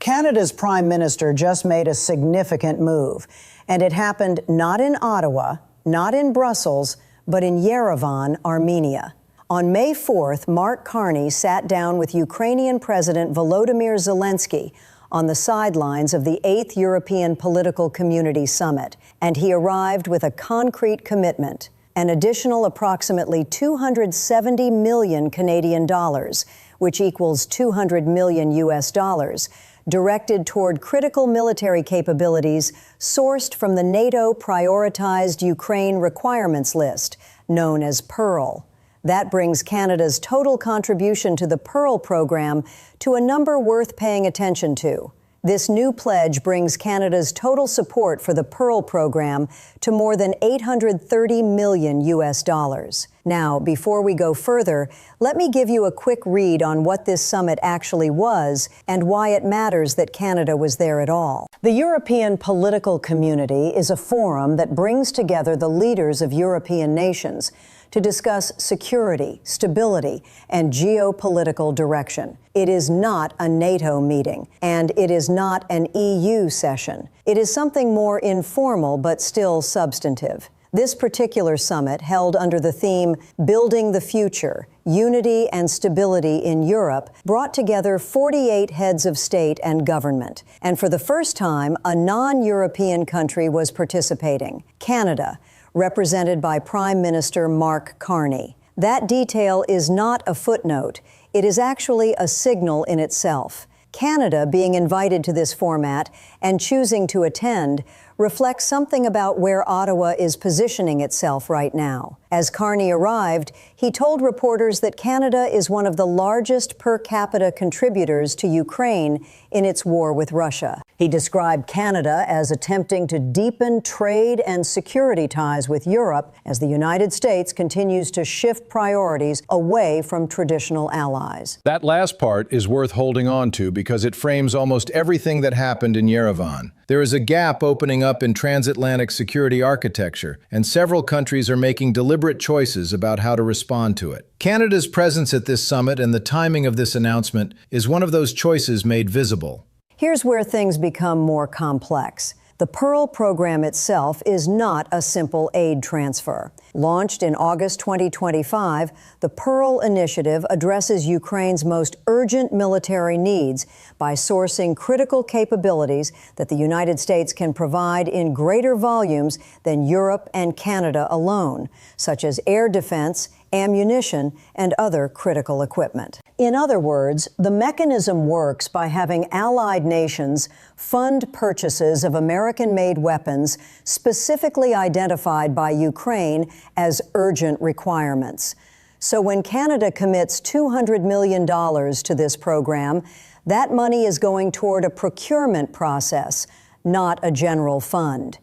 Canada's Prime Minister just made a significant move, and it happened not in Ottawa, not in Brussels, but in Yerevan, Armenia. On May 4th, Mark Carney sat down with Ukrainian President Volodymyr Zelensky on the sidelines of the 8th European Political Community Summit, and he arrived with a concrete commitment: an additional approximately 270 million Canadian dollars, which equals 200 million US dollars, directed toward critical military capabilities sourced from the NATO Prioritized Ukraine Requirements List, known as PEARL. That brings Canada's total contribution to the PEARL program to a number worth paying attention to. This new pledge brings Canada's total support for the PEARL program to more than 830 million US dollars. Now, before we go further, let me give you a quick read on what this summit actually was and why it matters that Canada was there at all. The European Political Community is a forum that brings together the leaders of European nations to discuss security, stability, and geopolitical direction. It is not a NATO meeting, and it is not an EU session. It is something more informal but still substantive. This particular summit, held under the theme Building the Future, Unity and Stability in Europe, brought together 48 heads of state and government. And for the first time, a non-European country was participating: Canada, represented by Prime Minister Mark Carney. That detail is not a footnote. It is actually a signal in itself. Canada being invited to this format and choosing to attend reflects something about where Ottawa is positioning itself right now. As Carney arrived, he told reporters that Canada is one of the largest per capita contributors to Ukraine in its war with Russia. He described Canada as attempting to deepen trade and security ties with Europe as the United States continues to shift priorities away from traditional allies. That last part is worth holding on to because it frames almost everything that happened in Yerevan. There is a gap opening up in transatlantic security architecture, and several countries are making deliberate choices about how to respond to it. Canada's presence at this summit and the timing of this announcement is one of those choices made visible. Here's where things become more complex. The PEARL program itself is not a simple aid transfer. Launched in August 2025, the PEARL initiative addresses Ukraine's most urgent military needs by sourcing critical capabilities that the United States can provide in greater volumes than Europe and Canada alone, such as air defense, ammunition, and other critical equipment. In other words, the mechanism works by having allied nations fund purchases of American-made weapons specifically identified by Ukraine as urgent requirements. So when Canada commits $200 million to this program, that money is going toward a procurement process, not a general fund.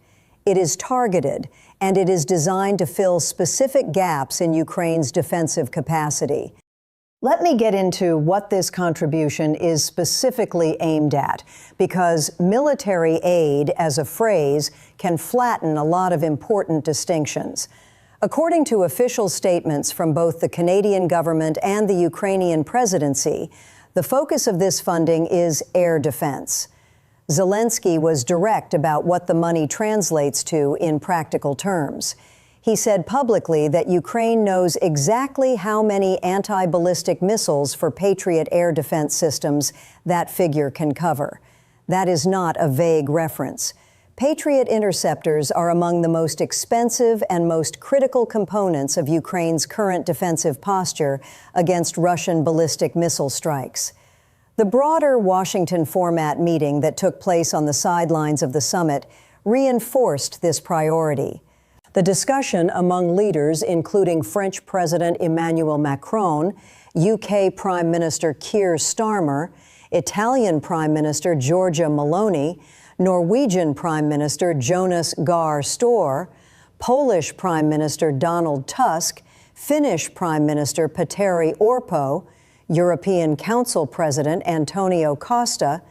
It is targeted, and it is designed to fill specific gaps in Ukraine's defensive capacity. Let me get into what this contribution is specifically aimed at, because military aid as a phrase can flatten a lot of important distinctions. According to official statements from both the Canadian government and the Ukrainian presidency, the focus of this funding is air defense. Zelensky was direct about what the money translates to in practical terms. He said publicly that Ukraine knows exactly how many anti-ballistic missiles for Patriot air defense systems that figure can cover. That is not a vague reference. Patriot interceptors are among the most expensive and most critical components of Ukraine's current defensive posture against Russian ballistic missile strikes. The broader Washington format meeting that took place on the sidelines of the summit reinforced this priority. The discussion among leaders, including French President Emmanuel Macron, UK Prime Minister Keir Starmer, Italian Prime Minister Giorgia Meloni, Norwegian Prime Minister Jonas Gahr Store, Polish Prime Minister Donald Tusk, Finnish Prime Minister Petteri Orpo, European Council President Antonio Costa,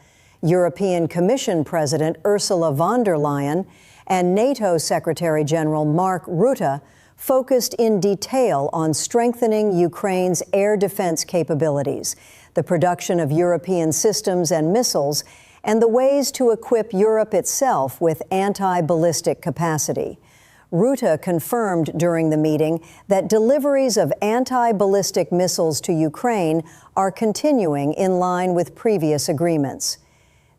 European Commission President Ursula von der Leyen, and NATO Secretary General Mark Rutte focused in detail on strengthening Ukraine's air defense capabilities, the production of European systems and missiles, and the ways to equip Europe itself with anti-ballistic capacity. Rutte confirmed during the meeting that deliveries of anti-ballistic missiles to Ukraine are continuing in line with previous agreements.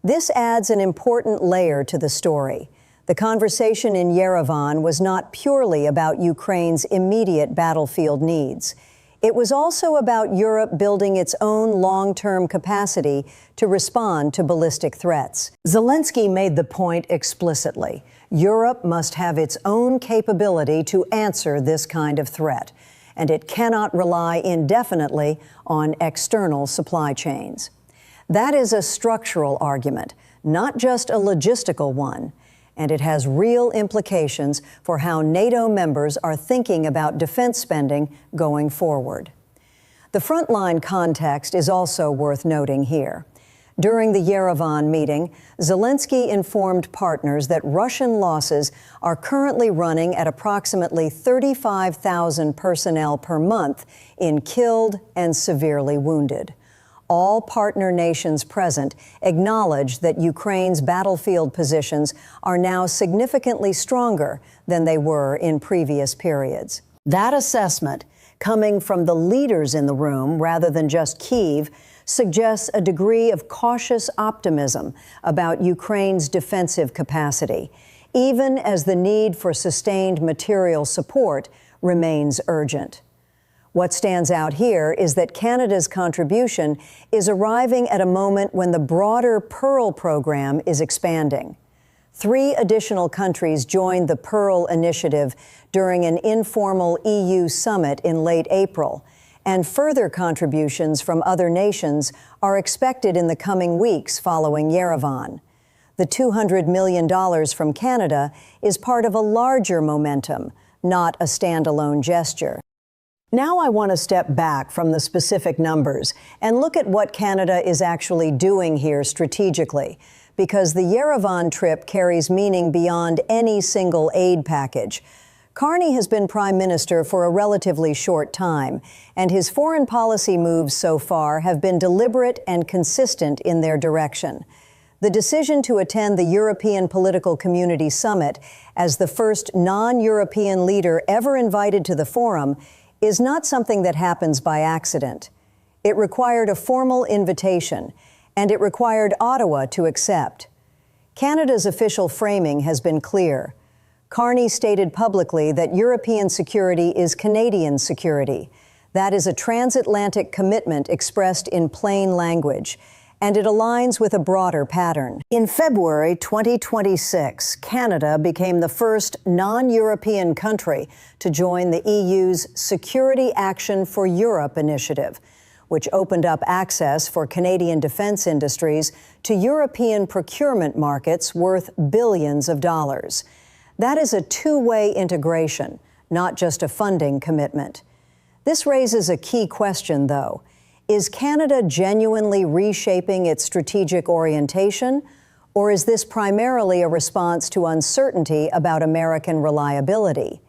This adds an important layer to the story. The conversation in Yerevan was not purely about Ukraine's immediate battlefield needs. It was also about Europe building its own long-term capacity to respond to ballistic threats. Zelensky made the point explicitly. Europe must have its own capability to answer this kind of threat, and it cannot rely indefinitely on external supply chains. That is a structural argument, not just a logistical one, and it has real implications for how NATO members are thinking about defense spending going forward. The Frontline context is also worth noting here. During the Yerevan meeting, Zelensky informed partners that Russian losses are currently running at approximately 35,000 personnel per month in killed and severely wounded. All partner nations present acknowledge that Ukraine's battlefield positions are now significantly stronger than they were in previous periods. That assessment, coming from the leaders in the room rather than just Kyiv, suggests a degree of cautious optimism about Ukraine's defensive capacity, even as the need for sustained material support remains urgent. What stands out here is that Canada's contribution is arriving at a moment when the broader Pearl program is expanding. 3 additional countries joined the Pearl initiative during an informal EU summit in late April, and further contributions from other nations are expected in the coming weeks following Yerevan. The $200 million from Canada is part of a larger momentum, not a standalone gesture. Now I want to step back from the specific numbers and look at what Canada is actually doing here strategically, because the Yerevan trip carries meaning beyond any single aid package. Carney has been Prime Minister for a relatively short time, and his foreign policy moves so far have been deliberate and consistent in their direction. The decision to attend the European Political Community Summit as the first non-European leader ever invited to the forum is not something that happens by accident. It required a formal invitation, and it required Ottawa to accept. Canada's official framing has been clear. Carney stated publicly that European security is Canadian security. That is a transatlantic commitment expressed in plain language, and it aligns with a broader pattern. In February 2026, Canada became the first non-European country to join the EU's Security Action for Europe initiative, which opened up access for Canadian defense industries to European procurement markets worth billions of dollars. That is a two-way integration, not just a funding commitment. This raises a key question, though. Is Canada genuinely reshaping its strategic orientation, or is this primarily a response to uncertainty about American reliability?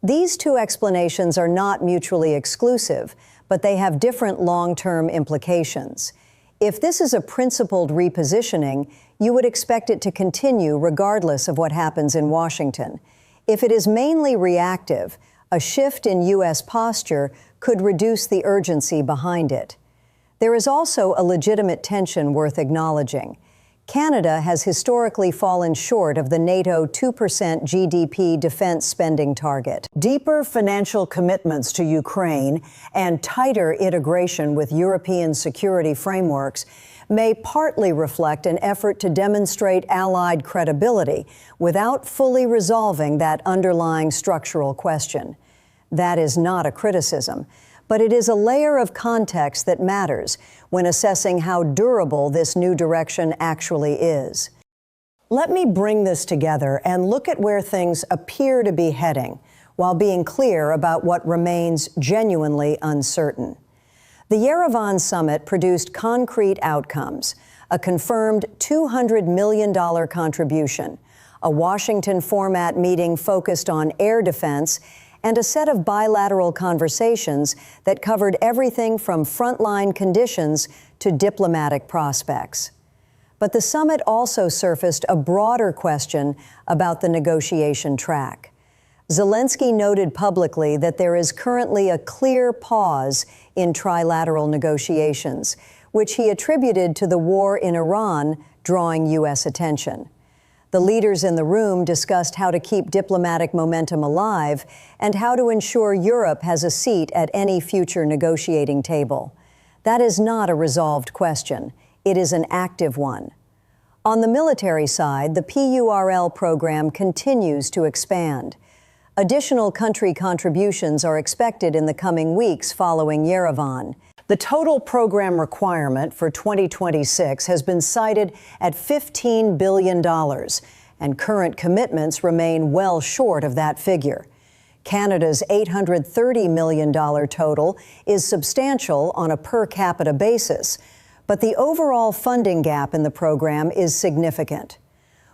These two explanations are not mutually exclusive, but they have different long-term implications. If this is a principled repositioning, you would expect it to continue regardless of what happens in Washington. If it is mainly reactive, a shift in U.S. posture could reduce the urgency behind it. There is also a legitimate tension worth acknowledging. Canada has historically fallen short of the NATO 2% GDP defense spending target. Deeper financial commitments to Ukraine and tighter integration with European security frameworks may partly reflect an effort to demonstrate allied credibility without fully resolving that underlying structural question. That is not a criticism, but it is a layer of context that matters when assessing how durable this new direction actually is. Let me bring this together and look at where things appear to be heading, while being clear about what remains genuinely uncertain. The Yerevan summit produced concrete outcomes: a confirmed $200 million contribution, a Washington format meeting focused on air defense, and a set of bilateral conversations that covered everything from frontline conditions to diplomatic prospects. But the summit also surfaced a broader question about the negotiation track. Zelensky noted publicly that there is currently a clear pause in trilateral negotiations, which he attributed to the war in Iran drawing U.S. attention. The leaders in the room discussed how to keep diplomatic momentum alive and how to ensure Europe has a seat at any future negotiating table. That is not a resolved question. It is an active one. On the military side, the PURL program continues to expand. Additional country contributions are expected in the coming weeks following Yerevan. The total program requirement for 2026 has been cited at $15 billion, and current commitments remain well short of that figure. Canada's $830 million total is substantial on a per capita basis, but the overall funding gap in the program is significant.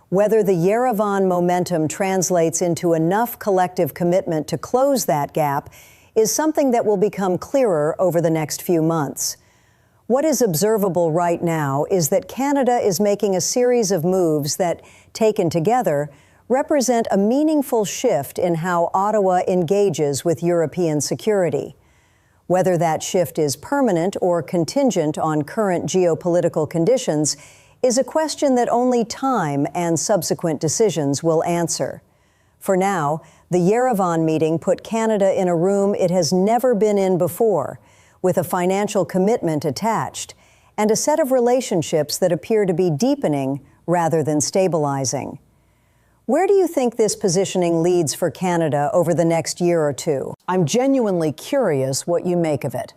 Whether the Yerevan momentum translates into enough collective commitment to close that gap is something that will become clearer over the next few months. What is observable right now is that Canada is making a series of moves that, taken together, represent a meaningful shift in how Ottawa engages with European security. Whether that shift is permanent or contingent on current geopolitical conditions is a question that only time and subsequent decisions will answer. For now, the Yerevan meeting put Canada in a room it has never been in before, with a financial commitment attached, and a set of relationships that appear to be deepening rather than stabilizing. Where do you think this positioning leads for Canada over the next year or two? I'm genuinely curious what you make of it.